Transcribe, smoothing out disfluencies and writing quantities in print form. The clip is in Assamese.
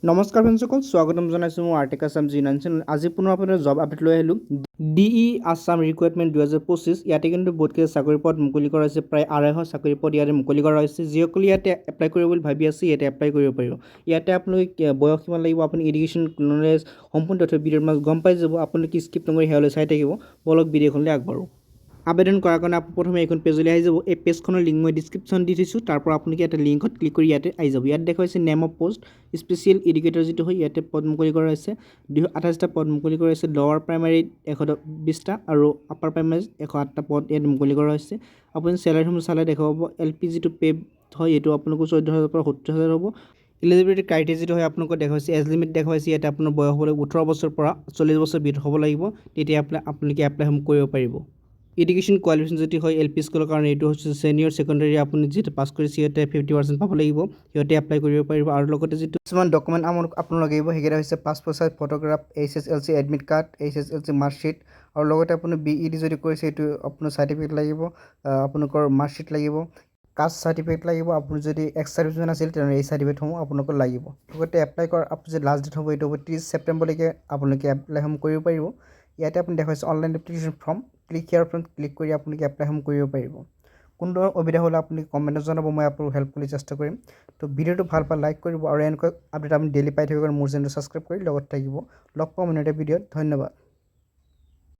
নমস্কাৰ ফ্ৰেণ্ডসকল, স্বাগতম জনাইছোঁ মোৰ আৰ্টিকা আছাম জি9 চেনেল। আজি পুনৰ আপোনাৰ জব আপডেট লৈ আহিলোঁ। DE Assam requirement 2025। ইয়াতে কিন্তু বহুতকেইটা চাকৰি পদ মুকলি কৰা হৈছে। প্ৰায় 250 চাকৰি পদ ইয়াতে মুকলি কৰা হৈছে। যিসকলে ইয়াতে এপ্লাই কৰিব বুলি ভাবি আছে ইয়াতে এপ্লাই কৰিব পাৰিব। ইয়াতে আপোনালোকে বয়স কিমান লাগিব, আপুনি এডুকেশ্যন নলেজ সম্পূৰ্ণ তথ্য ভিডিঅ'ৰ মাজত গম পাই যাব। আপোনালোকে স্কিপ নকৰি সেয়ালৈ চাই থাকিব। বলক ভিডিঅ'খনলৈ আগবাঢ়ো। আবেদন কৰাৰ কাৰণে আপুনি প্ৰথমে এইখন পেজলৈ আহি যাব। এই পেজখনৰ লিংক মই ডিছক্ৰিপশ্যন দি থৈছোঁ। তাৰ পৰা আপোনালোকে এটা লিংকত ক্লিক কৰি ইয়াতে আহি যাব। ইয়াত দেখুৱাইছে name of post special educator যিটো হয় ইয়াতে পদ মুকলি কৰা হৈছে। 228টা পদ মুকলি কৰা হৈছে। লোৱাৰ প্ৰাইমাৰীত 120টা আৰু আপাৰ প্ৰাইমাৰীত 108টা পদ ইয়াত মুকলি কৰা হৈছে। আপুনি চেলাৰীসমূহ চালে দেখা পাব। LP যিটো পে হয় এইটো আপোনালোকৰ 14,000 পৰা 70,000 হ'ব। এলিজিবিলিটি ক্ৰাইটেৰিয়া যিটো হয় আপোনালোকক দেখুৱাইছে। এজ লিমিট দেখুৱাইছে। ইয়াতে আপোনাৰ বয়স হ'বলৈ 18 বছৰৰ পৰা 40 বছৰ ভিতৰত হ'ব লাগিব। তেতিয়া আপোনালোকে এপ্লাইসমূহ কৰিব পাৰিব। এডুকেশ্যন কোৱালিফিকেশ্যন যদি হয় LP স্কুলৰ কাৰণে এইটো হৈছে ছিনিয়ৰ ছেকেণ্ডেৰী। আপুনি যিটো পাছ কৰিছে সিহঁতে 50% পাব লাগিব। সিহঁতে এপ্লাই কৰিব পাৰিব। আৰু লগতে যিটো কিছুমান ডকুমেণ্ট আপোনালোক লাগিব সেইকেইটা হৈছে passport size photograph, HSLC admit card, HSLC marksheet, আৰু লগতে আপুনি BEd যদি কৰিছে সেইটো আপোনাৰ চাৰ্টিফিকেট লাগিব, আপোনালোকৰ মাৰ্কশ্বিট লাগিব, কাষ্ট চাৰ্টিফিকেট লাগিব। আপুনি যদি এক্স চাৰ্ভিচমেন আছিল তেনেহ'লে এই চাৰ্টিফিকেটসমূহ আপোনালোকৰ লাগিব। লগতে এপ্লাই কৰাৰ যে লাষ্ট ডেট হ'ব এইটো হ'ব 30 ছেপ্টেম্বৰলৈকে আপোনালোকে এপ্লাইসমূহ কৰিব পাৰিব। ইয়াতে আপুনি দেখুৱাইছে অনলাইন এপ্লিকেশ্যন ফৰ্ম। ক্লিক হিয়াৰ ফৰ্ম ক্লিক কৰি আপোনালোকে এপ্লাইসমূহ কৰিব পাৰিব। কোনো ধৰণৰ অসুবিধা হ'লে আপুনি কমেণ্টত জনাব, মই আপোনাক হেল্প কৰিবলৈ চেষ্টা কৰিম। তো ভিডিঅ'টো ভাল পালে লাইক কৰিব আৰু এনেকুৱা আপডেট আপুনি ডেইলি পাই থাকিব কাৰণে মোৰ চেনেলটো ছাবস্ক্ৰাইব কৰি লগত থাকিব। লগ পাম অন্য এটা ভিডিঅ'ত। ধন্যবাদ।